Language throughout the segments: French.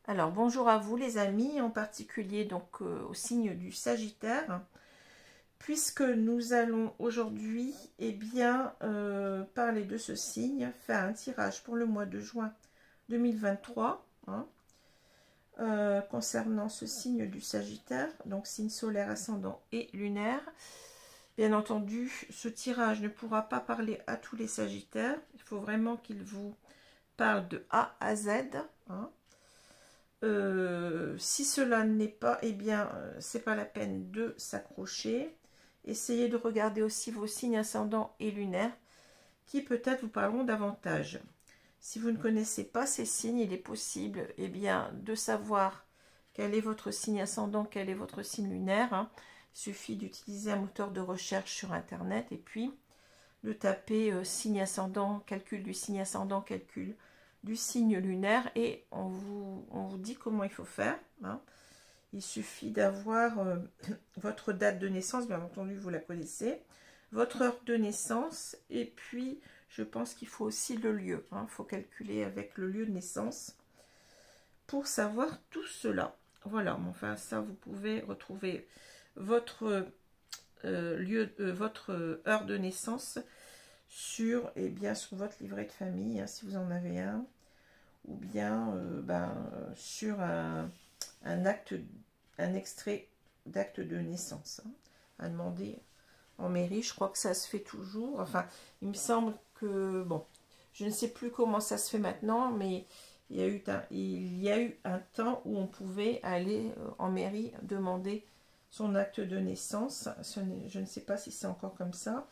Alors, bonjour à vous les amis, en particulier donc au signe du Sagittaire, puisque nous allons aujourd'hui parler de ce signe, faire un tirage pour le mois de juin 2023, concernant ce signe du Sagittaire, donc signe solaire, ascendant et lunaire. Bien entendu, ce tirage ne pourra pas parler à tous les Sagittaires, il faut vraiment qu'il vous parle de A à Z, si cela n'est pas, c'est pas la peine de s'accrocher. Essayez de regarder aussi vos signes ascendants et lunaires qui peut-être vous parleront davantage. Si vous ne connaissez pas ces signes, il est possible de savoir quel est votre signe ascendant, quel est votre signe lunaire. Il suffit d'utiliser un moteur de recherche sur internet et puis de taper signe ascendant, calcul du signe ascendant, calcul du signe lunaire et on vous dit comment il faut faire. Il suffit d'avoir votre date de naissance, bien entendu vous la connaissez, votre heure de naissance et puis je pense qu'il faut aussi le lieu. Il faut calculer avec le lieu de naissance pour savoir tout cela. Voilà, enfin ça vous pouvez retrouver votre votre heure de naissance sur votre livret de famille, si vous en avez un, ou bien sur un extrait d'acte de naissance, à demander en mairie. Je crois que ça se fait toujours. Enfin, il me semble que, bon, je ne sais plus comment ça se fait maintenant, mais il y a eu un temps où on pouvait aller en mairie demander son acte de naissance. Je ne sais pas si c'est encore comme ça,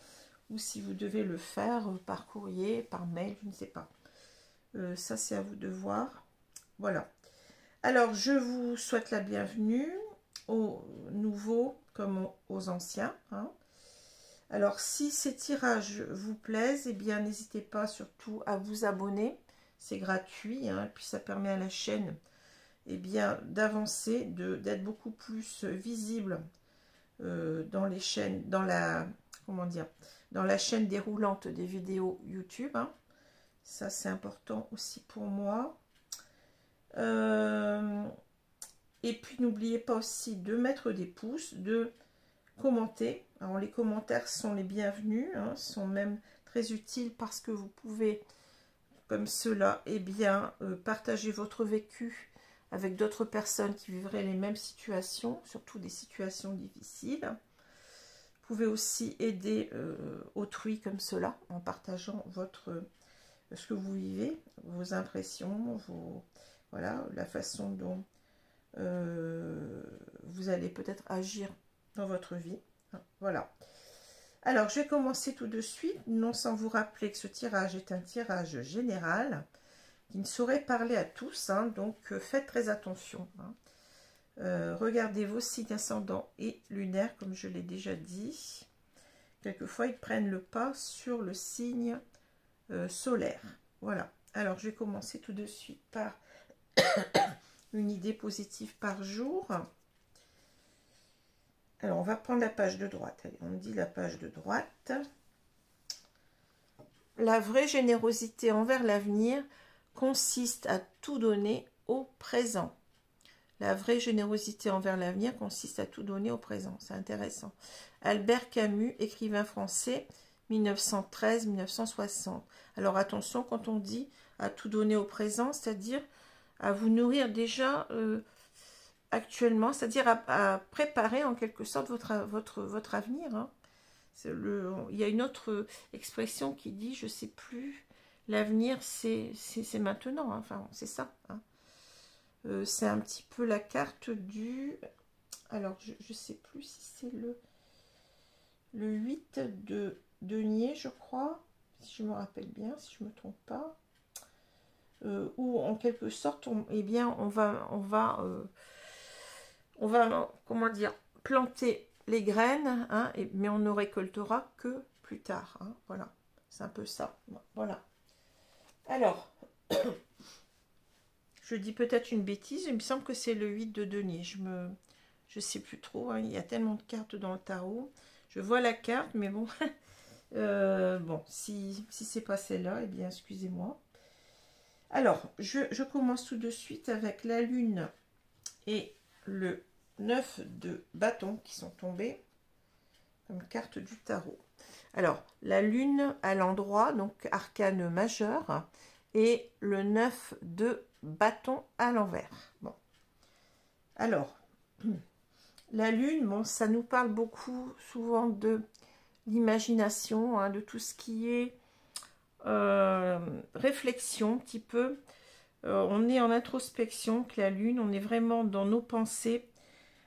ou si vous devez le faire par courrier, par mail, je ne sais pas. Ça, c'est à vous de voir. Voilà. Alors, je vous souhaite la bienvenue aux nouveaux comme aux anciens. Alors, si ces tirages vous plaisent, n'hésitez pas surtout à vous abonner. C'est gratuit, et puis ça permet à la chaîne d'avancer, d'être beaucoup plus visible dans les chaînes, dans la chaîne déroulante des vidéos YouTube. Ça, c'est important aussi pour moi. Et puis, n'oubliez pas aussi de mettre des pouces, de commenter. Alors, les commentaires sont les bienvenus, sont même très utiles parce que vous pouvez, comme cela, partager votre vécu avec d'autres personnes qui vivraient les mêmes situations, surtout des situations difficiles. Vous pouvez aussi aider autrui comme cela, en partageant ce que vous vivez, vos impressions, la façon dont vous allez peut-être agir dans votre vie. Voilà. Alors, je vais commencer tout de suite, non sans vous rappeler que ce tirage est un tirage général qui ne saurait parler à tous, donc faites très attention. Regardez vos signes ascendants et lunaires, comme je l'ai déjà dit. Quelquefois, ils prennent le pas sur le signe solaire. Voilà. Alors, je vais commencer tout de suite par une idée positive par jour. Alors, on va prendre la page de droite. Allez, on dit la page de droite. La vraie générosité envers l'avenir consiste à tout donner au présent. La vraie générosité envers l'avenir consiste à tout donner au présent. C'est intéressant. Albert Camus, écrivain français, 1913-1960. Alors attention, quand on dit à tout donner au présent, c'est-à-dire à vous nourrir déjà actuellement, c'est-à-dire à préparer en quelque sorte votre avenir. Il y a une autre expression qui dit, je ne sais plus, l'avenir c'est maintenant, enfin c'est ça. C'est un petit peu la carte du... Alors, je ne sais plus si c'est le 8 de denier, je crois, si je me rappelle bien, si je ne me trompe pas. Où, en quelque sorte, on va comment dire, planter les graines, mais on ne récoltera que plus tard. Voilà, c'est un peu ça. Voilà. Alors... Je dis peut-être une bêtise, il me semble que c'est le 8 de denier. Je sais plus trop, il y a tellement de cartes dans le tarot. Je vois la carte, mais bon, bon, si c'est pas celle-là, excusez-moi. Alors, je commence tout de suite avec la lune et le 9 de bâton qui sont tombés comme carte du tarot. Alors, la lune à l'endroit, donc arcane majeur, et le 9 de bâton à l'envers. Bon. Alors, la lune, bon, ça nous parle beaucoup, souvent de l'imagination, hein, de tout ce qui est réflexion, un petit peu. On est en introspection que la lune, on est vraiment dans nos pensées.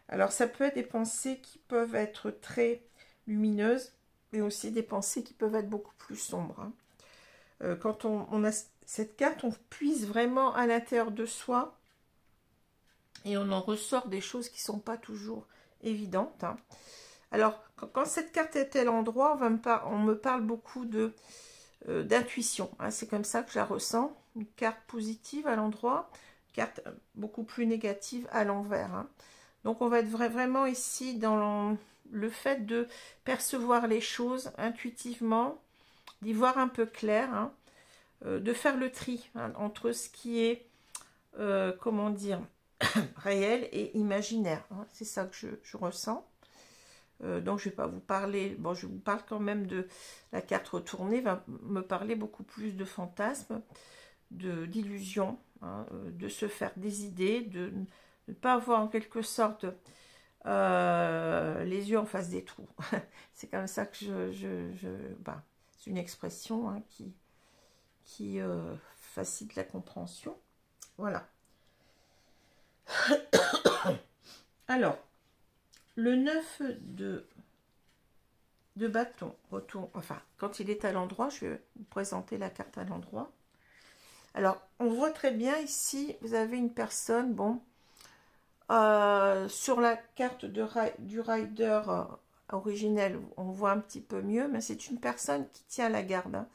Alors, ça peut être des pensées qui peuvent être très lumineuses, mais aussi des pensées qui peuvent être beaucoup plus sombres. Hein. Quand on a cette carte, on puise vraiment à l'intérieur de soi et on en ressort des choses qui ne sont pas toujours évidentes. Hein. Alors, quand cette carte est à l'endroit, on me parle beaucoup d'intuition. Hein. C'est comme ça que je la ressens. Une carte positive à l'endroit, une carte beaucoup plus négative à l'envers. Hein. Donc, on va être vraiment ici dans le fait de percevoir les choses intuitivement, d'y voir un peu clair, hein, de faire le tri hein, entre ce qui est, comment dire, réel et imaginaire. Hein. C'est ça que je ressens. Donc, je ne vais pas vous parler, bon, je vous parle quand même de la carte retournée, va me parler beaucoup plus de fantasmes, d'illusions, hein, de se faire des idées, de ne pas avoir en quelque sorte les yeux en face des trous. C'est comme ça que bah, c'est une expression hein, qui facilite la compréhension. Voilà. Alors, le 9 de bâton retourne, enfin, quand il est à l'endroit, je vais vous présenter la carte à l'endroit. Alors, on voit très bien ici, vous avez une personne, bon, sur la carte du rider originel, on voit un petit peu mieux, mais c'est une personne qui tient la garde, hein,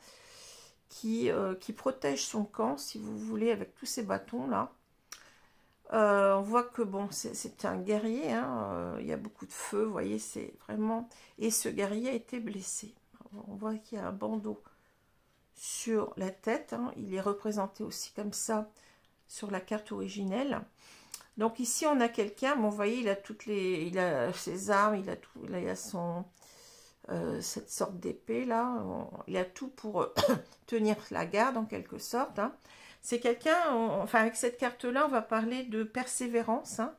qui protège son camp, si vous voulez, avec tous ces bâtons-là. On voit que bon, c'est un guerrier, hein, il y a beaucoup de feu, vous voyez, c'est vraiment... Et ce guerrier a été blessé. On voit qu'il y a un bandeau sur la tête, hein, il est représenté aussi comme ça sur la carte originelle. Donc ici, on a quelqu'un, bon, vous voyez, il a ses armes, il a tout, là, il a cette sorte d'épée, là, il a tout pour tenir la garde, en quelque sorte, hein. C'est quelqu'un, enfin avec cette carte-là, on va parler de persévérance, hein,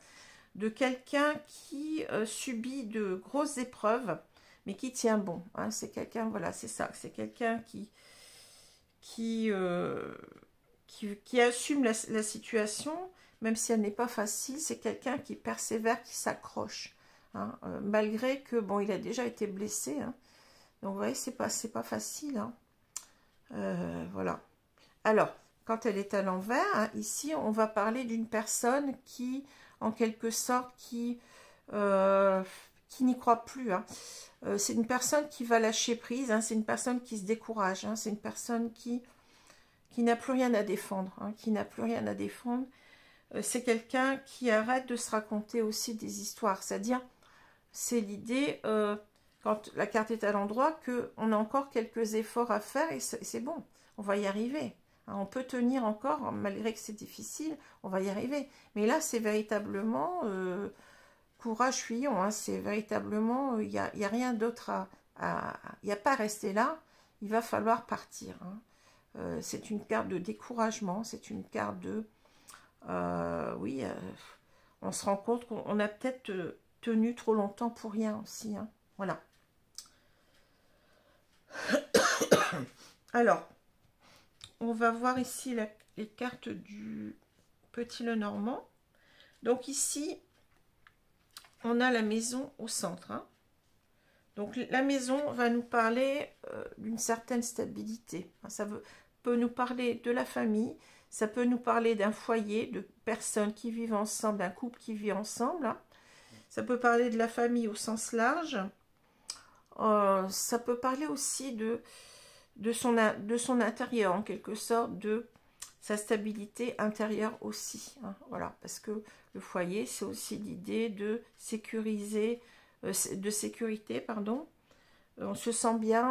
de quelqu'un qui subit de grosses épreuves, mais qui tient bon. Hein, c'est quelqu'un, voilà, c'est ça, c'est quelqu'un qui assume la situation, même si elle n'est pas facile. C'est quelqu'un qui persévère, qui s'accroche, hein, malgré que, bon, il a déjà été blessé. Hein, donc, vous voyez, c'est pas facile. Hein, voilà. Alors, quand elle est à l'envers, hein, ici, on va parler d'une personne qui, en quelque sorte, qui n'y croit plus. Hein. C'est une personne qui va lâcher prise, hein, c'est une personne qui se décourage, hein, c'est une personne qui n'a plus rien à défendre, hein, qui n'a plus rien à défendre. C'est quelqu'un qui arrête de se raconter aussi des histoires, c'est-à-dire, c'est l'idée, quand la carte est à l'endroit, qu'on a encore quelques efforts à faire et c'est bon, on va y arriver. On peut tenir encore, malgré que c'est difficile, on va y arriver. Mais là, c'est véritablement courage fuyant. Hein, c'est véritablement, il n'y a rien d'autre il n'y a pas à rester là, il va falloir partir. Hein. C'est une carte de découragement, c'est une carte de... oui, on se rend compte qu'on a peut-être tenu trop longtemps pour rien aussi. Hein. Voilà. Alors... On va voir ici les cartes du Petit Lenormand. Donc ici, on a la maison au centre. Hein. Donc la maison va nous parler d'une certaine stabilité. Ça peut nous parler de la famille, ça peut nous parler d'un foyer, de personnes qui vivent ensemble, d'un couple qui vit ensemble. Hein. Ça peut parler de la famille au sens large. Ça peut parler aussi de son intérieur, en quelque sorte, de sa stabilité intérieure aussi. Hein, voilà, parce que le foyer, c'est aussi l'idée de sécuriser, de sécurité, pardon. On se sent bien,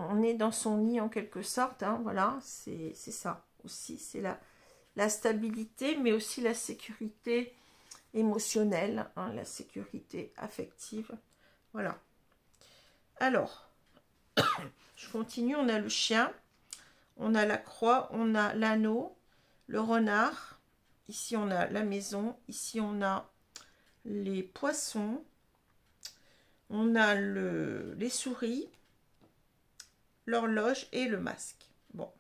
on est dans son nid en quelque sorte. Hein, voilà, c'est ça aussi. C'est la stabilité, mais aussi la sécurité émotionnelle, hein, la sécurité affective. Voilà. Alors, je continue. On a le chien, on a la croix, on a l'anneau, le renard. Ici, on a la maison. Ici, on a les poissons. On a les souris, l'horloge et le masque. Bon.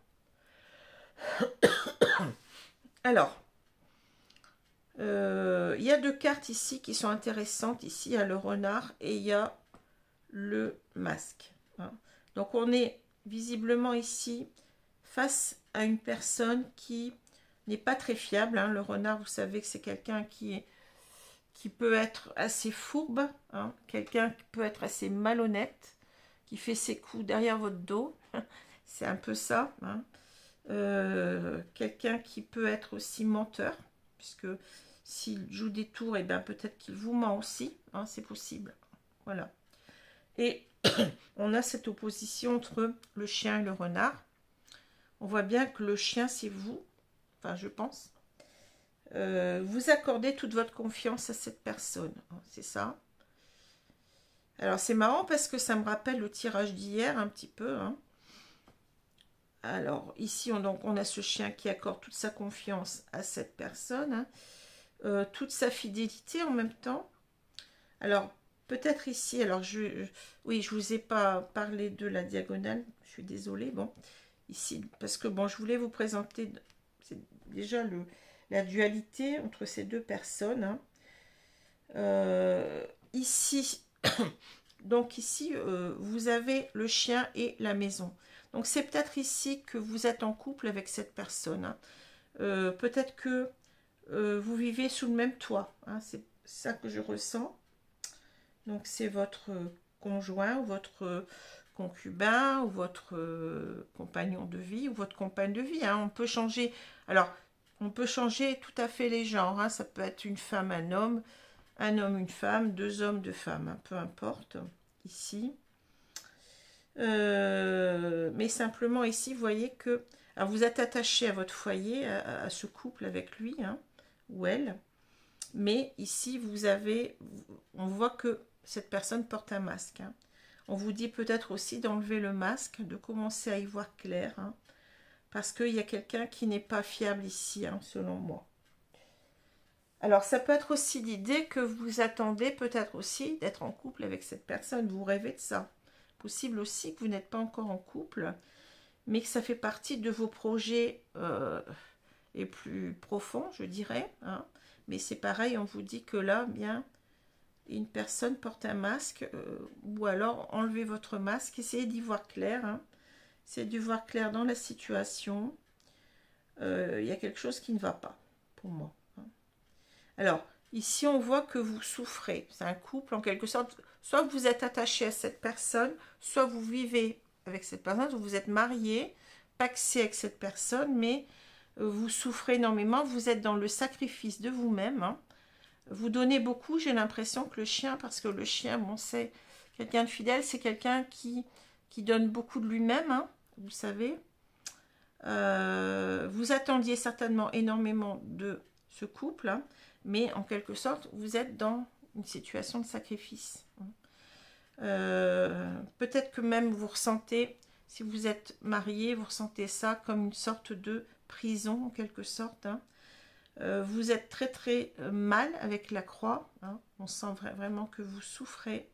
Alors, il y a deux cartes ici qui sont intéressantes. Ici, il y a le renard et il y a le masque. Hein. Donc, on est visiblement ici face à une personne qui n'est pas très fiable. Hein. Le renard, vous savez que c'est quelqu'un qui peut être assez fourbe, hein. Quelqu'un qui peut être assez malhonnête, qui fait ses coups derrière votre dos. C'est un peu ça. Hein. Quelqu'un qui peut être aussi menteur, puisque s'il joue des tours, et bien peut-être qu'il vous ment aussi, hein, c'est possible. Voilà. Et on a cette opposition entre le chien et le renard. On voit bien que le chien, c'est vous, enfin je pense. Vous accordez toute votre confiance à cette personne, hein, c'est ça. Alors c'est marrant parce que ça me rappelle le tirage d'hier un petit peu, hein. Alors, ici, on a ce chien qui accorde toute sa confiance à cette personne, hein, toute sa fidélité en même temps. Alors, peut-être ici, alors oui, je ne vous ai pas parlé de la diagonale, je suis désolée, bon, ici, parce que bon, je voulais vous présenter déjà la dualité entre ces deux personnes. Hein. Ici, donc ici, vous avez le chien et la maison. Donc c'est peut-être ici que vous êtes en couple avec cette personne. Hein. Peut-être que vous vivez sous le même toit. Hein. C'est ça que je ressens. Donc c'est votre conjoint ou votre concubin ou votre compagnon de vie ou votre compagne de vie. Hein. On peut changer. Alors, on peut changer tout à fait les genres. Hein. Ça peut être une femme, un homme, une femme, deux hommes, deux femmes. Hein. Peu importe. Ici. Mais simplement ici, vous voyez que alors vous êtes attaché à votre foyer, à ce couple avec lui, hein, ou elle. Mais ici, on voit que cette personne porte un masque. Hein. On vous dit peut-être aussi d'enlever le masque, de commencer à y voir clair. Hein, parce qu'il y a quelqu'un qui n'est pas fiable ici, hein, selon moi. Alors, ça peut être aussi l'idée que vous attendez peut-être aussi d'être en couple avec cette personne. Vous rêvez de ça. Possible aussi que vous n'êtes pas encore en couple, mais que ça fait partie de vos projets les plus profonds, je dirais. Hein. Mais c'est pareil, on vous dit que là, bien, une personne porte un masque, ou alors enlevez votre masque, essayez d'y voir clair. Hein. Essayez d'y voir clair dans la situation. Il y a quelque chose qui ne va pas, pour moi. Hein. Alors, ici, on voit que vous souffrez. C'est un couple, en quelque sorte. Soit vous êtes attaché à cette personne, soit vous vivez avec cette personne, soit vous êtes marié, pacsé avec cette personne, mais vous souffrez énormément. Vous êtes dans le sacrifice de vous-même. Hein. Vous donnez beaucoup, j'ai l'impression que le chien, parce que le chien, bon, c'est quelqu'un de fidèle, c'est quelqu'un qui donne beaucoup de lui-même, hein, vous savez. Vous attendiez certainement énormément de ce couple, hein, mais en quelque sorte, vous êtes dans une situation de sacrifice. Peut-être que même vous ressentez, si vous êtes marié, vous ressentez ça comme une sorte de prison, en quelque sorte. Hein. Vous êtes très très mal avec la croix. Hein. On sent vraiment que vous souffrez.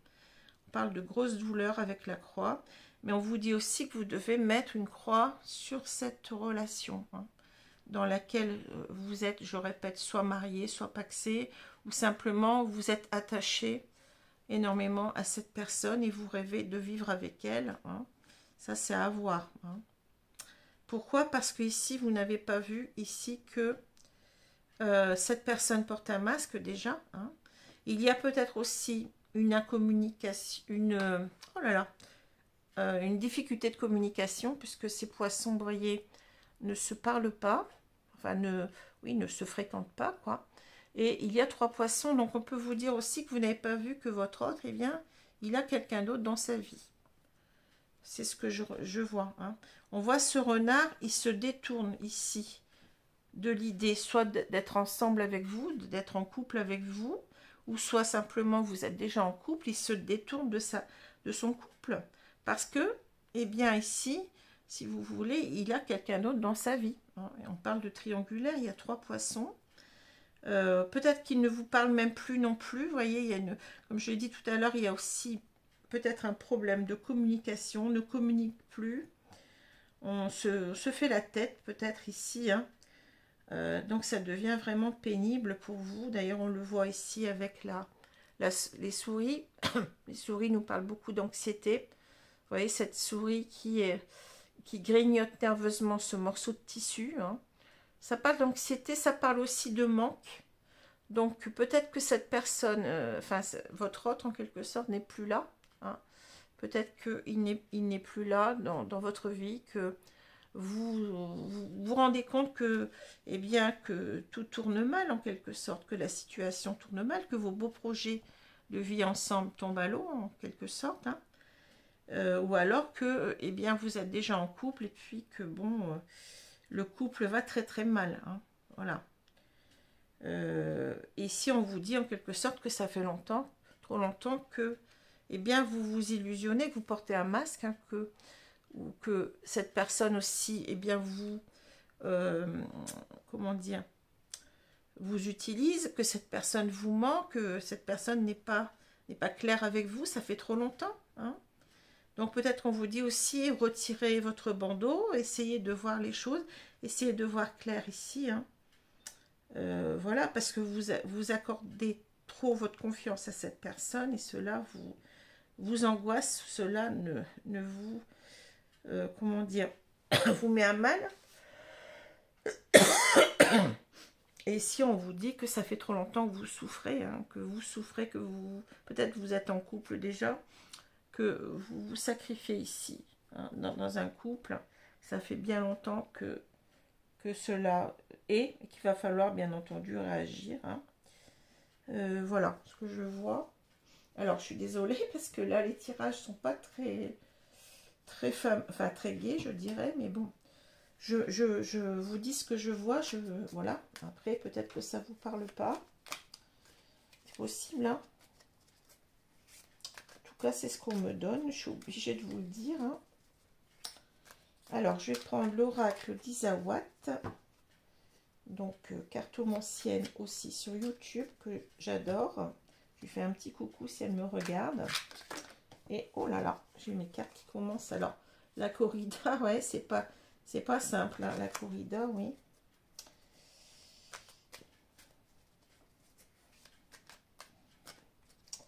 On parle de grosses douleurs avec la croix. Mais on vous dit aussi que vous devez mettre une croix sur cette relation. Hein, dans laquelle vous êtes, je répète, soit marié, soit pacsé, ou simplement vous êtes attaché énormément à cette personne et vous rêvez de vivre avec elle. Hein. Ça, c'est à voir. Hein. Pourquoi? Parce que ici, vous n'avez pas vu ici que cette personne porte un masque déjà. Hein. Il y a peut-être aussi une incommunication, oh là là, une difficulté de communication puisque ces poissons brillés ne se parlent pas, enfin ne se fréquentent pas, quoi. Et il y a 3 poissons, donc on peut vous dire aussi que vous n'avez pas vu que votre autre, eh bien, il a quelqu'un d'autre dans sa vie. C'est ce que je vois. Hein. On voit ce renard, il se détourne ici. de l'idée soit d'être ensemble avec vous, d'être en couple avec vous, ou soit simplement vous êtes déjà en couple, il se détourne de son couple. Parce que, eh bien ici, si vous voulez, il a quelqu'un d'autre dans sa vie. On parle de triangulaire, il y a 3 poissons. Peut-être qu'il ne vous parle même plus non plus. Vous voyez, il y a comme je l'ai dit tout à l'heure, il y a aussi peut-être un problème de communication, ne communique plus. On se fait la tête peut-être ici, hein. Donc ça devient vraiment pénible pour vous. D'ailleurs, on le voit ici avec les souris. Les souris nous parlent beaucoup d'anxiété. Vous voyez cette souris qui grignote nerveusement ce morceau de tissu, hein. Ça parle d'anxiété, ça parle aussi de manque. Donc peut-être que cette personne, enfin votre autre en quelque sorte, n'est plus là, hein. Peut-être qu'il n'est plus là dans votre vie, que vous rendez compte que, eh bien, que tout tourne mal en quelque sorte, que la situation tourne mal, que vos beaux projets de vie ensemble tombent à l'eau en quelque sorte, hein. Ou alors que, eh bien, vous êtes déjà en couple et puis que, bon, le couple va très très mal, hein. Voilà. Et si on vous dit en quelque sorte que ça fait longtemps, trop longtemps que, eh bien, vous vous illusionnez, que vous portez un masque, hein, ou que cette personne aussi, eh bien, comment dire, vous utilise, que cette personne vous ment, que cette personne n'est pas claire avec vous, ça fait trop longtemps, hein. Donc peut-être qu'on vous dit aussi, retirez votre bandeau, essayez de voir les choses, essayez de voir clair ici, hein. Voilà, parce que vous accordez trop votre confiance à cette personne et cela vous angoisse, cela ne vous, comment dire, vous met à mal. Et si on vous dit que ça fait trop longtemps que vous souffrez, hein, que peut-être vous êtes en couple déjà, que vous vous sacrifiez ici, hein, dans un couple, ça fait bien longtemps que cela est, et qu'il va falloir bien entendu réagir, hein. Voilà ce que je vois. Alors je suis désolée parce que là les tirages sont pas très gais, je dirais, mais bon, je vous dis ce que je vois, voilà. Après peut-être que ça vous parle pas, c'est possible, hein. En tout cas c'est ce qu'on me donne, je suis obligée de vous le dire, hein. Alors je vais prendre l'oracle d'Isawat, donc cartomancienne aussi sur YouTube, que j'adore. Je lui fais un petit coucou si elle me regarde. Et oh là là, j'ai mes cartes qui commencent. Alors la corrida, ouais, c'est pas simple, hein, la corrida, oui.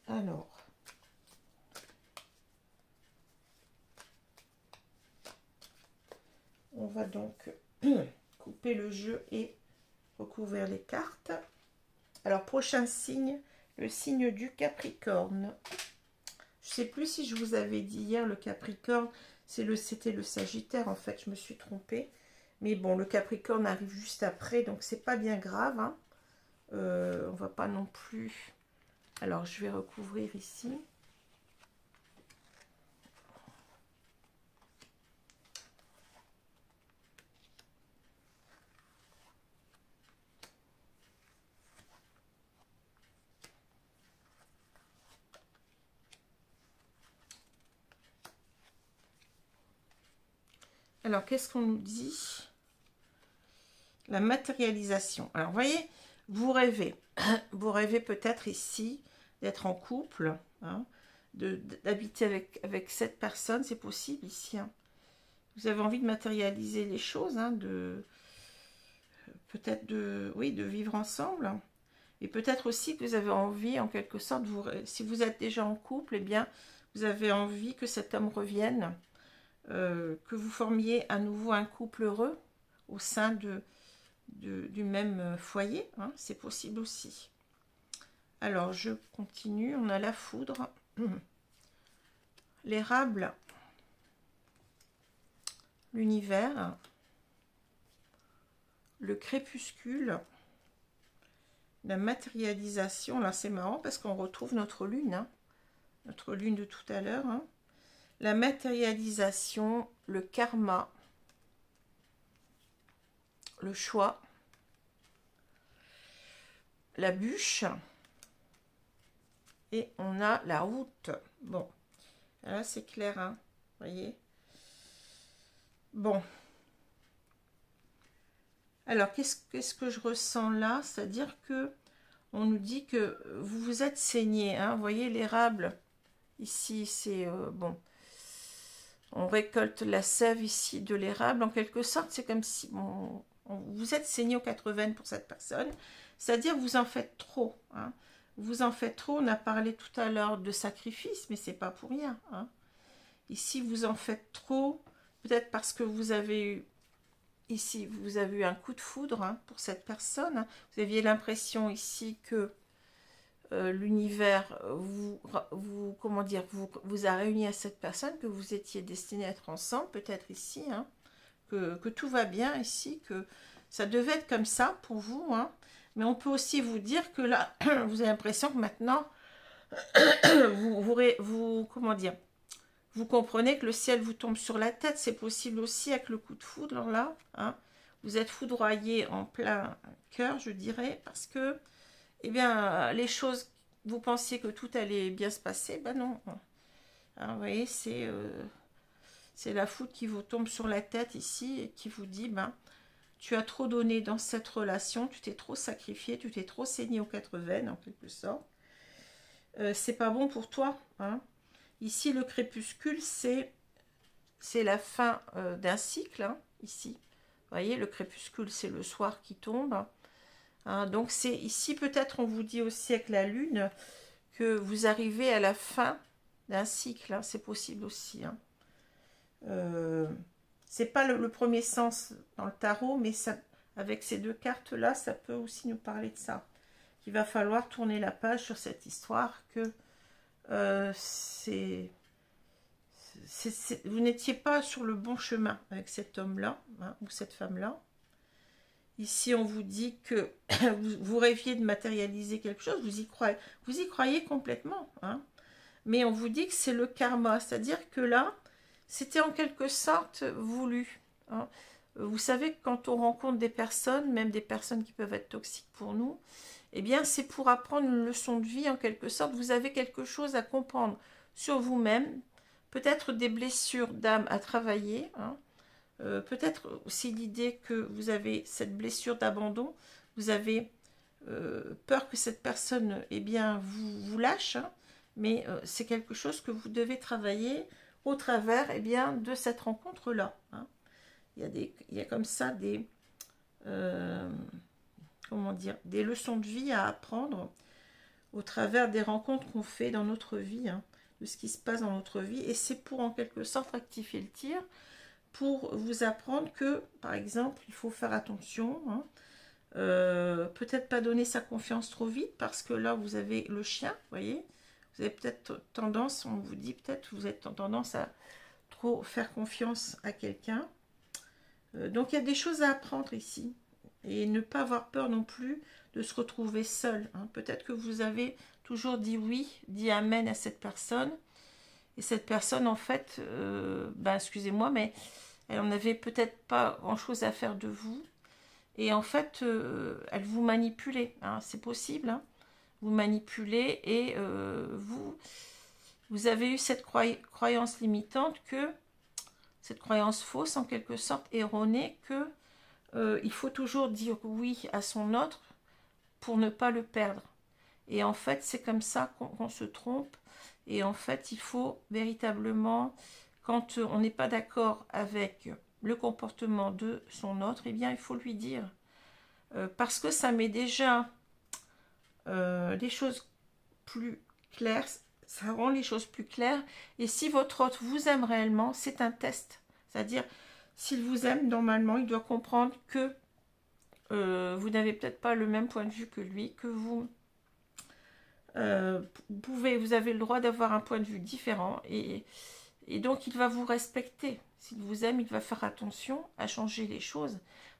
Alors, on va donc couper le jeu et recouvrir les cartes. Alors, prochain signe, le signe du Capricorne. Je ne sais plus si je vous avais dit hier, le Capricorne, c'était le Sagittaire, en fait, je me suis trompée. Mais bon, le Capricorne arrive juste après, donc c'est pas bien grave, hein. On va pas non plus... Alors, je vais recouvrir ici. Alors, qu'est-ce qu'on nous dit? La matérialisation. Alors, vous voyez, vous rêvez. Vous rêvez peut-être ici d'être en couple, hein, d'habiter avec cette personne. C'est possible ici, hein. Vous avez envie de matérialiser les choses, hein, peut-être de vivre ensemble. Et peut-être aussi que vous avez envie, en quelque sorte, si vous êtes déjà en couple, eh bien, vous avez envie que cet homme revienne, que vous formiez à nouveau un couple heureux au sein du même foyer, hein, c'est possible aussi. Alors, je continue. On a la foudre, l'érable, l'univers, le crépuscule, la matérialisation. Là, c'est marrant parce qu'on retrouve notre lune, hein, notre lune de tout à l'heure, hein. La matérialisation, le karma, le choix, la bûche. Et on a la route. Bon, là c'est clair, hein, vous voyez. Bon. Alors, qu'est-ce que je ressens là? C'est-à-dire que on nous dit que vous vous êtes saigné, hein. Vous voyez l'érable, ici, c'est bon. On récolte la sève ici de l'érable. En quelque sorte, c'est comme si vous êtes saigné aux 80 pour cette personne. C'est-à-dire vous en faites trop, hein. Vous en faites trop. On a parlé tout à l'heure de sacrifice, mais c'est pas pour rien, hein. Ici, vous en faites trop. Peut-être parce que vous avez eu... Ici, vous avez eu un coup de foudre, hein, pour cette personne. Vous aviez l'impression ici que l'univers comment dire, vous a réuni à cette personne, que vous étiez destinés à être ensemble, peut-être ici, hein, que tout va bien ici, que ça devait être comme ça pour vous, hein. Mais on peut aussi vous dire que là, vous avez l'impression que maintenant, comment dire, vous comprenez que le ciel vous tombe sur la tête. C'est possible aussi avec le coup de foudre là, hein. Vous êtes foudroyé en plein cœur, je dirais, parce que, eh bien, les choses, vous pensiez que tout allait bien se passer, ben non. Hein, vous voyez, c'est la foudre qui vous tombe sur la tête ici et qui vous dit, ben, tu as trop donné dans cette relation, tu t'es trop sacrifié, tu t'es trop saigné aux 80 en quelque sorte. C'est pas bon pour toi, hein. Ici, le crépuscule, c'est la fin d'un cycle, hein, ici. Vous voyez, le crépuscule, c'est le soir qui tombe. Hein, donc, c'est ici, peut-être, on vous dit aussi avec la lune que vous arrivez à la fin d'un cycle. Hein, c'est possible aussi. Hein. C'est pas le premier sens dans le tarot, mais ça, avec ces deux cartes-là, ça peut aussi nous parler de ça. Il va falloir tourner la page sur cette histoire que vous n'étiez pas sur le bon chemin avec cet homme-là, hein, ou cette femme-là. Ici, on vous dit que vous rêviez de matérialiser quelque chose, vous y croyez complètement, hein. Mais on vous dit que c'est le karma, c'est-à-dire que là, c'était en quelque sorte voulu, hein. Vous savez que quand on rencontre des personnes, même des personnes qui peuvent être toxiques pour nous, eh bien, c'est pour apprendre une leçon de vie, en quelque sorte. Vous avez quelque chose à comprendre sur vous-même, peut-être des blessures d'âme à travailler, hein. Peut-être aussi l'idée que vous avez cette blessure d'abandon, vous avez peur que cette personne, eh bien, vous lâche, hein, mais c'est quelque chose que vous devez travailler au travers, eh bien, de cette rencontre-là, hein. Il y a comme ça des... comment dire, des leçons de vie à apprendre au travers des rencontres qu'on fait dans notre vie, hein, de ce qui se passe dans notre vie. Et c'est pour en quelque sorte rectifier le tir, pour vous apprendre que, par exemple, il faut faire attention, hein, peut-être pas donner sa confiance trop vite, parce que là, vous avez le chien, vous voyez, vous avez peut-être tendance, on vous dit peut-être, vous êtes en tendance à trop faire confiance à quelqu'un. Donc, il y a des choses à apprendre ici. Et ne pas avoir peur non plus de se retrouver seul, hein. Peut-être que vous avez toujours dit oui, dit amen à cette personne. Et cette personne, en fait, ben, excusez-moi, mais elle n'en avait peut-être pas grand-chose à faire de vous. Et en fait, elle vous manipulait, hein. C'est possible, hein. Vous manipulez et vous avez eu cette croyance limitante que, cette croyance fausse en quelque sorte, erronée, que il faut toujours dire oui à son autre pour ne pas le perdre. Et en fait, c'est comme ça qu'on se trompe. Et en fait, il faut véritablement, quand on n'est pas d'accord avec le comportement de son autre, eh bien, il faut lui dire. Parce que ça met déjà les choses plus claires, ça rend les choses plus claires. Et si votre autre vous aime réellement, c'est un test. C'est-à-dire, s'il vous aime, normalement, il doit comprendre que vous n'avez peut-être pas le même point de vue que lui, que vous avez le droit d'avoir un point de vue différent. Et donc, il va vous respecter. S'il vous aime, il va faire attention à changer les choses.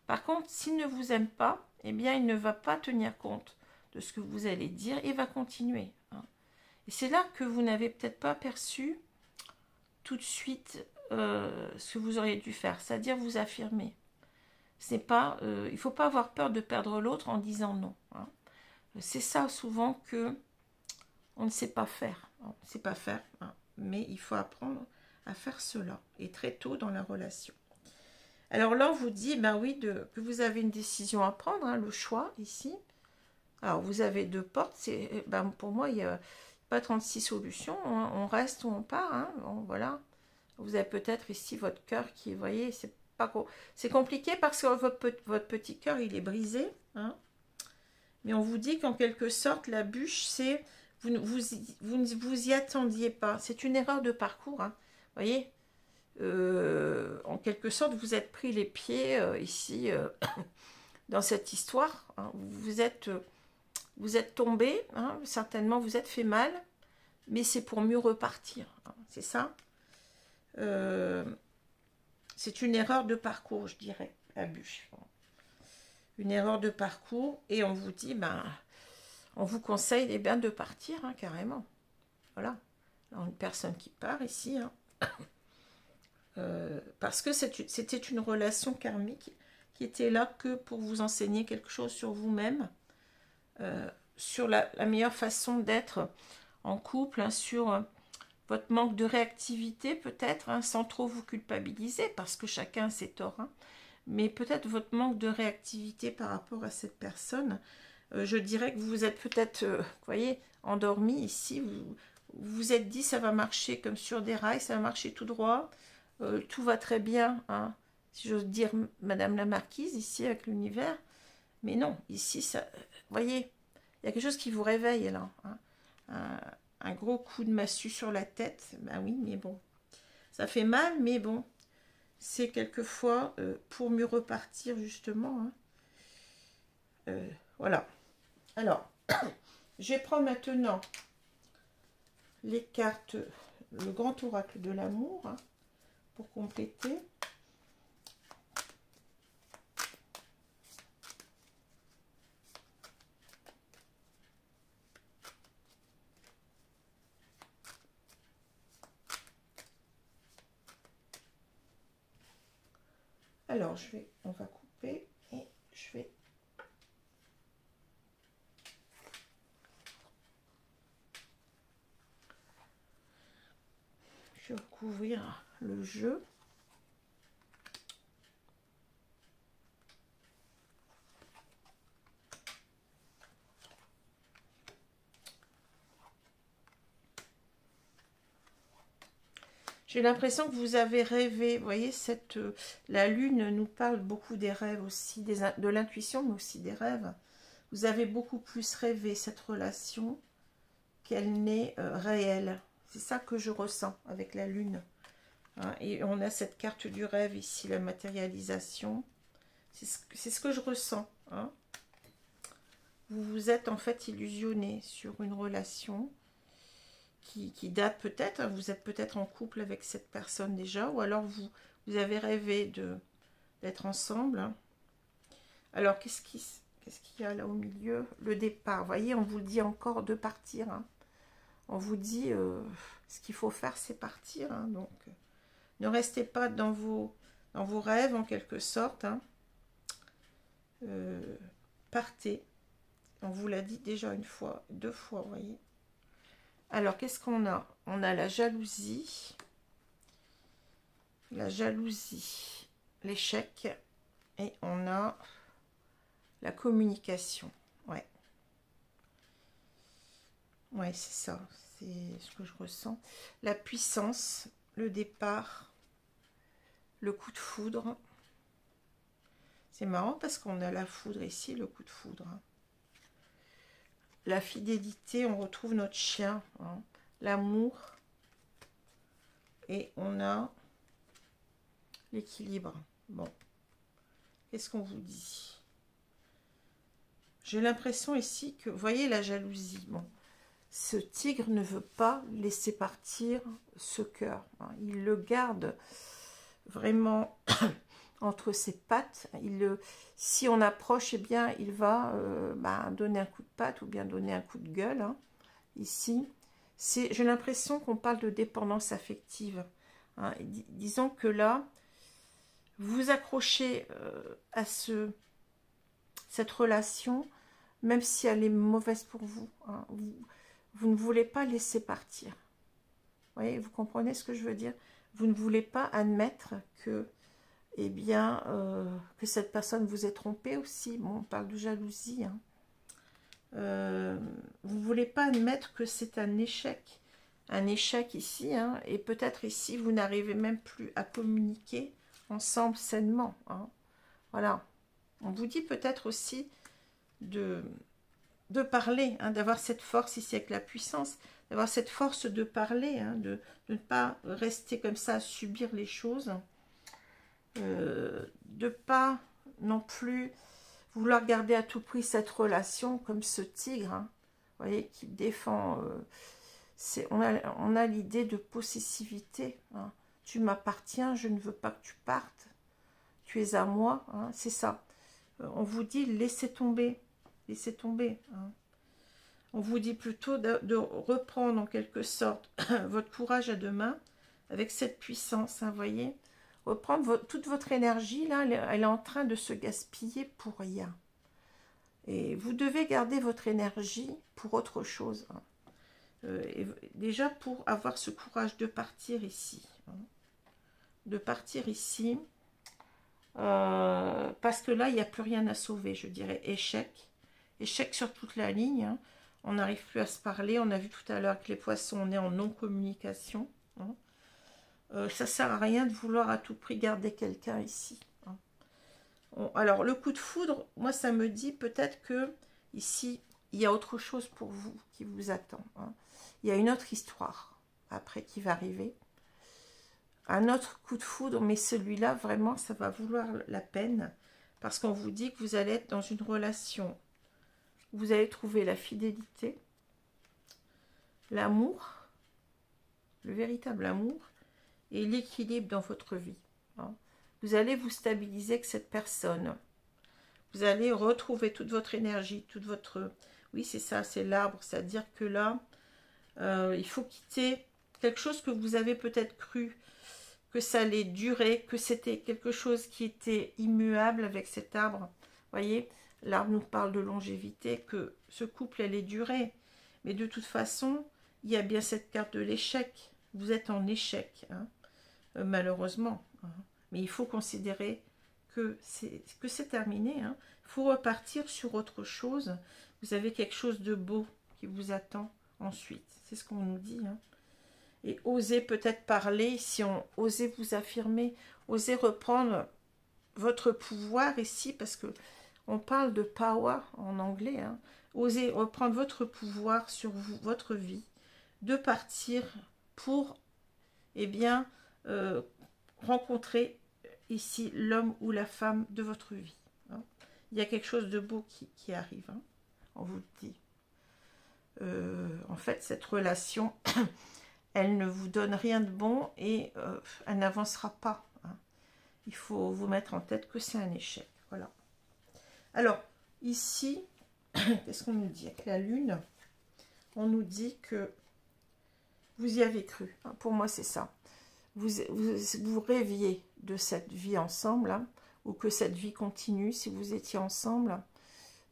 Par contre, s'il ne vous aime pas, eh bien, il ne va pas tenir compte de ce que vous allez dire et va continuer, hein. Et c'est là que vous n'avez peut-être pas perçu tout de suite ce que vous auriez dû faire, c'est-à-dire vous affirmer. C'est pas, il ne faut pas avoir peur de perdre l'autre en disant non, hein. C'est ça souvent que on ne sait pas faire. On ne sait pas faire, hein, mais il faut apprendre à faire cela, et très tôt dans la relation. Alors là, on vous dit, ben oui, que vous avez une décision à prendre, hein, le choix ici. Alors, vous avez 2 portes. Ben, pour moi, il n'y a pas 36 solutions. Hein. On reste ou on part. Hein. Bon, voilà. Vous avez peut-être ici votre cœur qui, vous voyez, c'est compliqué parce que votre petit cœur, il est brisé. Hein. Mais on vous dit qu'en quelque sorte, la bûche, c'est... Vous ne vous y attendiez pas. C'est une erreur de parcours. Hein. Vous voyez, en quelque sorte, vous êtes pris les pieds ici dans cette histoire. Hein. Vous êtes tombé, hein, certainement vous êtes fait mal, mais c'est pour mieux repartir. Hein. C'est ça. C'est une erreur de parcours, je dirais, la bûche. Une erreur de parcours, et on vous dit, ben, on vous conseille eh bien, de partir, hein, carrément. Voilà. Alors, une personne qui part ici, hein. Parce que c'était une relation karmique qui était là que pour vous enseigner quelque chose sur vous-même, sur la meilleure façon d'être en couple, hein, sur votre manque de réactivité peut-être, hein, sans trop vous culpabiliser, parce que chacun a ses torts, hein, mais peut-être votre manque de réactivité par rapport à cette personne. Je dirais que vous vous êtes peut-être, vous voyez, endormi ici, vous vous êtes dit ça va marcher comme sur des rails, ça va marcher tout droit, tout va très bien, hein, si j'ose dire, Madame la Marquise, ici avec l'univers. Mais non, ici, ça, vous voyez, il y a quelque chose qui vous réveille là. Hein, un gros coup de massue sur la tête, ben oui, mais bon, ça fait mal, mais bon, c'est quelquefois pour mieux repartir justement. Hein. Voilà. Alors, je vais prendre maintenant les cartes, le grand oracle de l'amour, hein, pour compléter. Alors, on va couper et je vais... Je vais recouvrir le jeu. J'ai l'impression que vous avez rêvé, vous voyez, la lune nous parle beaucoup des rêves aussi, de l'intuition, mais aussi des rêves. Vous avez beaucoup plus rêvé cette relation qu'elle n'est réelle. C'est ça que je ressens avec la lune. Hein, et on a cette carte du rêve ici, la matérialisation. C'est ce que je ressens. Hein. Vous vous êtes en fait illusionné sur une relation qui date peut-être, hein, vous êtes peut-être en couple avec cette personne déjà, ou alors vous avez rêvé d'être ensemble. Hein. Alors, qu'est-ce qu'il y a là au milieu? Le départ, vous voyez, on vous dit encore de partir. Hein. On vous dit, ce qu'il faut faire, c'est partir. Hein. Donc, ne restez pas dans vos rêves, en quelque sorte. Hein. Partez. On vous l'a dit déjà une fois, 2 fois, vous voyez. Alors, qu'est-ce qu'on a? On a la jalousie, l'échec, et on a la communication. Ouais. Ouais, c'est ça. C'est ce que je ressens. La puissance, le départ, le coup de foudre. C'est marrant parce qu'on a la foudre ici, le coup de foudre. Hein. La fidélité, on retrouve notre chien, hein. L'amour, et on a l'équilibre. Bon, qu'est-ce qu'on vous dit? J'ai l'impression ici que, vous voyez la jalousie, bon, ce tigre ne veut pas laisser partir ce cœur. Hein. Il le garde vraiment entre ses pattes. Si on approche, eh bien, il va donner un coup de patte ou bien donner un coup de gueule. Hein. Ici, j'ai l'impression qu'on parle de dépendance affective. Hein. Disons que là, vous vous accrochez à cette relation même si elle est mauvaise pour vous, hein, vous ne voulez pas laisser partir. Vous voyez, vous comprenez ce que je veux dire? Vous ne voulez pas admettre que, eh bien, que cette personne vous ait trompé aussi. Bon, on parle de jalousie. Hein. Vous ne voulez pas admettre que c'est un échec. Un échec ici. Hein, et peut-être ici, vous n'arrivez même plus à communiquer ensemble sainement. Hein. Voilà. On vous dit peut-être aussi de parler, hein, d'avoir cette force ici avec la puissance, d'avoir cette force de parler, hein, de ne pas rester comme ça à subir les choses, de ne pas non plus vouloir garder à tout prix cette relation comme ce tigre, hein, vous voyez, qui défend, on a l'idée de possessivité, hein. Tu m'appartiens, je ne veux pas que tu partes, tu es à moi, hein, c'est ça. On vous dit laissez tomber, hein. On vous dit plutôt de reprendre en quelque sorte votre courage à deux mains avec cette puissance, hein, voyez. Reprendre toute votre énergie, là, elle est en train de se gaspiller pour rien. Et vous devez garder votre énergie pour autre chose. Hein. Et déjà pour avoir ce courage de partir ici. Hein. De partir ici. Parce que là, il n'y a plus rien à sauver, je dirais. Échec. Échec sur toute la ligne. Hein. On n'arrive plus à se parler. On a vu tout à l'heure que les poissons, on est en non-communication. Hein. Ça ne sert à rien de vouloir à tout prix garder quelqu'un ici. Hein. Alors, le coup de foudre, moi, ça me dit peut-être que ici, il y a autre chose pour vous qui vous attend. Hein. Il y a une autre histoire après qui va arriver. Un autre coup de foudre, mais celui-là, vraiment, ça va vouloir la peine. Parce qu'on vous dit que vous allez être dans une relation. Vous allez trouver la fidélité, l'amour, le véritable amour, et l'équilibre dans votre vie. Hein. Vous allez vous stabiliser avec cette personne. Vous allez retrouver toute votre énergie, toute votre... Oui, c'est ça, c'est l'arbre. C'est-à-dire que là, il faut quitter quelque chose que vous avez peut-être cru que ça allait durer, que c'était quelque chose qui était immuable avec cet arbre. Vous voyez, l'arbre nous parle de longévité, que ce couple allait durer. Mais de toute façon, il y a bien cette carte de l'échec. Vous êtes en échec, hein, malheureusement. Hein. Mais il faut considérer que c'est terminé. Hein. Il faut repartir sur autre chose. Vous avez quelque chose de beau qui vous attend ensuite. C'est ce qu'on nous dit. Hein. Et osez peut-être parler, si on osez vous affirmer, osez reprendre votre pouvoir ici, parce que on parle de power en anglais. Hein. Osez reprendre votre pouvoir sur vous, votre vie, de partir pour, eh bien, rencontrer ici l'homme ou la femme de votre vie. Hein. Il y a quelque chose de beau qui arrive, hein, on vous le dit. En fait, cette relation, elle ne vous donne rien de bon et elle n'avancera pas. Hein. Il faut vous mettre en tête que c'est un échec. Voilà. Alors, ici, qu'est-ce qu'on nous dit avec la lune? On nous dit que vous y avez cru. Hein. Pour moi, c'est ça. Vous rêviez de cette vie ensemble, hein, ou que cette vie continue si vous étiez ensemble.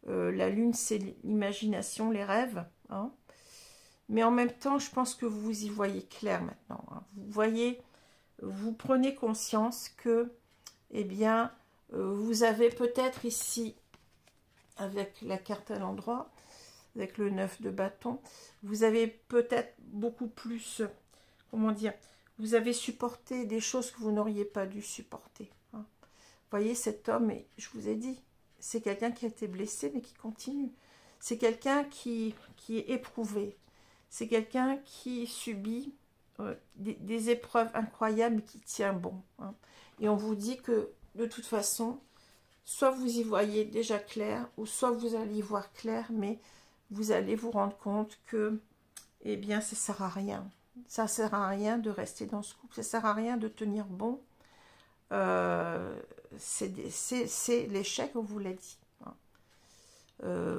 La lune, c'est l'imagination, les rêves. Hein. Mais en même temps, je pense que vous y voyez clair maintenant. Hein. Vous voyez, vous prenez conscience que, eh bien, vous avez peut-être ici, avec la carte à l'endroit, avec le 9 de bâton, vous avez peut-être beaucoup plus, comment dire, vous avez supporté des choses que vous n'auriez pas dû supporter. Hein. Vous voyez, cet homme, je vous ai dit, c'est quelqu'un qui a été blessé, mais qui continue. C'est quelqu'un qui est éprouvé. C'est quelqu'un qui subit des épreuves incroyables, mais qui tient bon. Hein. Et on vous dit que, de toute façon, soit vous y voyez déjà clair, ou soit vous allez y voir clair, mais vous allez vous rendre compte que, eh bien, ça ne sert à rien. Ça ne sert à rien de rester dans ce couple. Ça ne sert à rien de tenir bon. C'est l'échec, on vous l'a dit. Hein.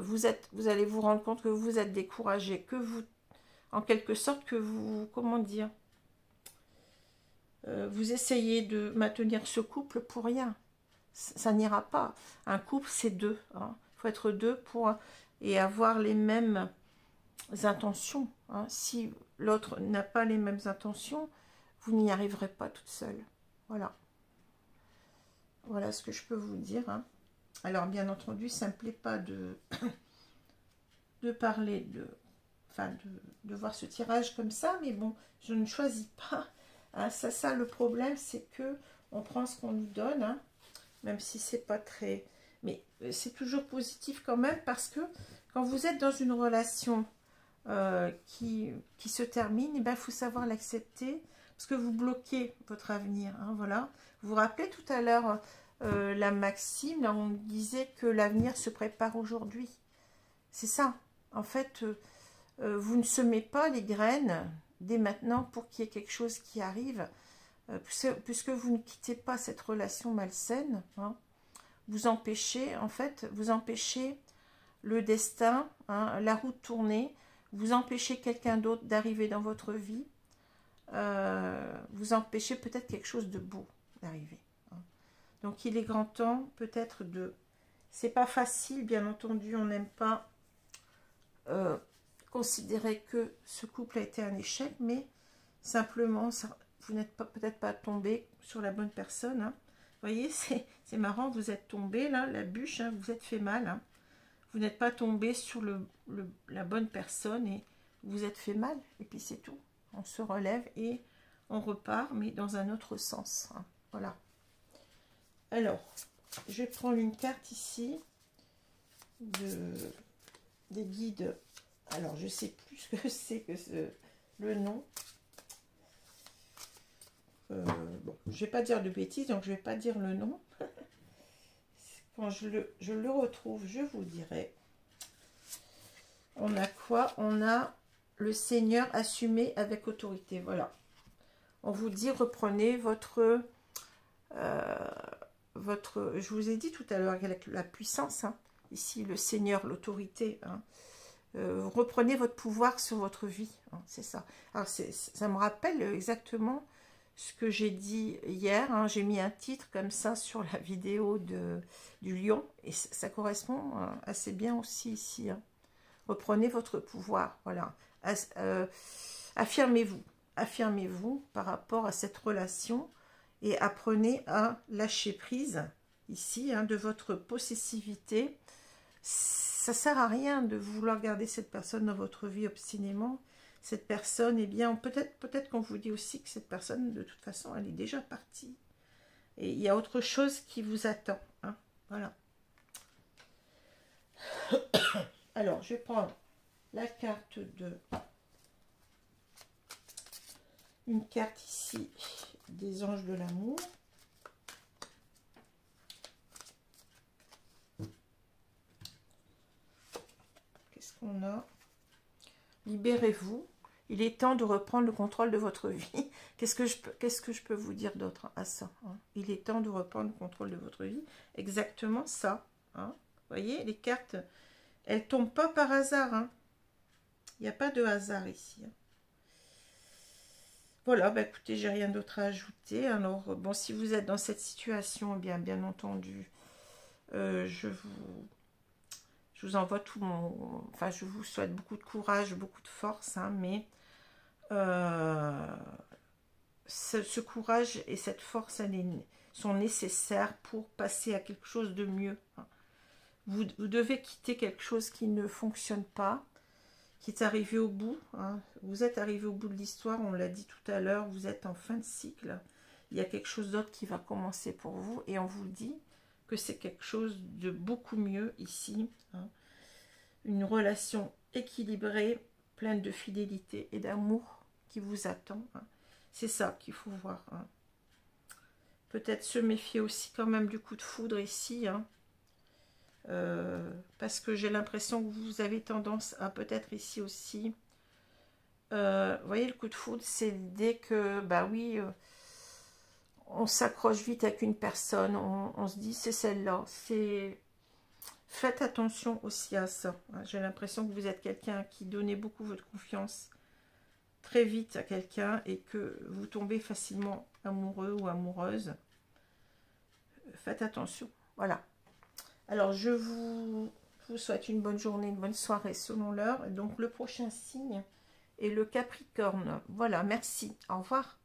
Vous allez vous rendre compte que vous êtes découragé, que vous, en quelque sorte, que vous, comment dire, vous essayez de maintenir ce couple pour rien. Ça n'ira pas. Un couple, c'est deux. Hein. Il faut être deux pour et avoir les mêmes intentions. Hein. Si l'autre n'a pas les mêmes intentions, vous n'y arriverez pas toute seule. Voilà. Voilà ce que je peux vous dire. Hein. Alors, bien entendu, ça ne me plaît pas de parler de voir ce tirage comme ça, mais bon, je ne choisis pas. Hein. Ça, le problème, c'est que on prend ce qu'on nous donne, hein, même si c'est pas très... Mais c'est toujours positif quand même, parce que quand vous êtes dans une relation qui se termine, il faut savoir l'accepter, parce que vous bloquez votre avenir. Hein, voilà. Vous vous rappelez tout à l'heure la maxime, là, on disait que l'avenir se prépare aujourd'hui. C'est ça. En fait, vous ne semez pas les graines dès maintenant pour qu'il y ait quelque chose qui arrive, puisque vous ne quittez pas cette relation malsaine. Hein, vous empêchez, en fait, vous empêchez le destin, hein, la roue de tourner, vous empêchez quelqu'un d'autre d'arriver dans votre vie, vous empêchez peut-être quelque chose de beau d'arriver. Hein. Donc il est grand temps peut-être de... C'est pas facile, bien entendu, on n'aime pas considérer que ce couple a été un échec, mais simplement, ça, vous n'êtes peut-être pas tombé sur la bonne personne. Hein. Vous voyez, c'est marrant, vous êtes tombé là, la bûche, hein, vous êtes fait mal. Hein. Vous n'êtes pas tombé sur la bonne personne et vous êtes fait mal. Et puis c'est tout. On se relève et on repart, mais dans un autre sens. Hein. Voilà. Alors, je vais prendre une carte ici des guides. Alors, je ne sais plus ce que c'est que le nom. Bon, je ne vais pas dire de bêtises, donc je ne vais pas dire le nom. Quand je le retrouve, je vous dirai. On a quoi? On a le Seigneur assumé avec autorité. Voilà. On vous dit, reprenez votre... je vous ai dit tout à l'heure, avec la puissance, hein, ici, le Seigneur, l'autorité, hein, reprenez votre pouvoir sur votre vie, hein, c'est ça. Alors, ça me rappelle exactement ce que j'ai dit hier, hein, j'ai mis un titre comme ça sur la vidéo du lion, et ça correspond assez bien aussi ici. Hein. Reprenez votre pouvoir, voilà. Affirmez-vous, affirmez-vous par rapport à cette relation, et apprenez à lâcher prise, ici, hein, de votre possessivité. Ça ne sert à rien de vouloir garder cette personne dans votre vie obstinément. Cette personne, eh bien, peut-être qu'on vous dit aussi que cette personne, de toute façon, elle est déjà partie. Et il y a autre chose qui vous attend. Hein, voilà. Alors, je vais prendre la carte de... Une carte ici des anges de l'amour. Qu'est-ce qu'on a? Libérez-vous. Il est temps de reprendre le contrôle de votre vie. Qu'est-ce que je peux vous dire d'autre à ça, hein? Il est temps de reprendre le contrôle de votre vie. Exactement ça. Hein? Vous voyez, les cartes, elles ne tombent pas par hasard. Hein? Il n'y a pas de hasard ici. Hein? Voilà, bah écoutez, j'ai rien d'autre à ajouter. Alors, bon, si vous êtes dans cette situation, eh bien entendu, je vous envoie tout mon... Enfin, je vous souhaite beaucoup de courage, beaucoup de force, hein, mais ce courage et cette force, sont nécessaires pour passer à quelque chose de mieux. Hein. Vous devez quitter quelque chose qui ne fonctionne pas, qui est arrivé au bout. Hein. Vous êtes arrivé au bout de l'histoire, on l'a dit tout à l'heure, vous êtes en fin de cycle. Il y a quelque chose d'autre qui va commencer pour vous, et on vous dit que c'est quelque chose de beaucoup mieux ici. Hein. Une relation équilibrée, pleine de fidélité et d'amour qui vous attend. Hein. C'est ça qu'il faut voir. Hein. Peut-être se méfier aussi quand même du coup de foudre ici. Hein. Parce que j'ai l'impression que vous avez tendance à peut-être ici aussi. Vous voyez, le coup de foudre, c'est l'idée que, bah oui, on s'accroche vite avec une personne, on se dit c'est celle-là. Faites attention aussi à ça. J'ai l'impression que vous êtes quelqu'un qui donnait beaucoup votre confiance très vite à quelqu'un et que vous tombez facilement amoureux ou amoureuse. Faites attention. Voilà. Alors, je vous Je vous souhaite une bonne journée, une bonne soirée selon l'heure. Donc le prochain signe est le Capricorne. Voilà, merci. Au revoir.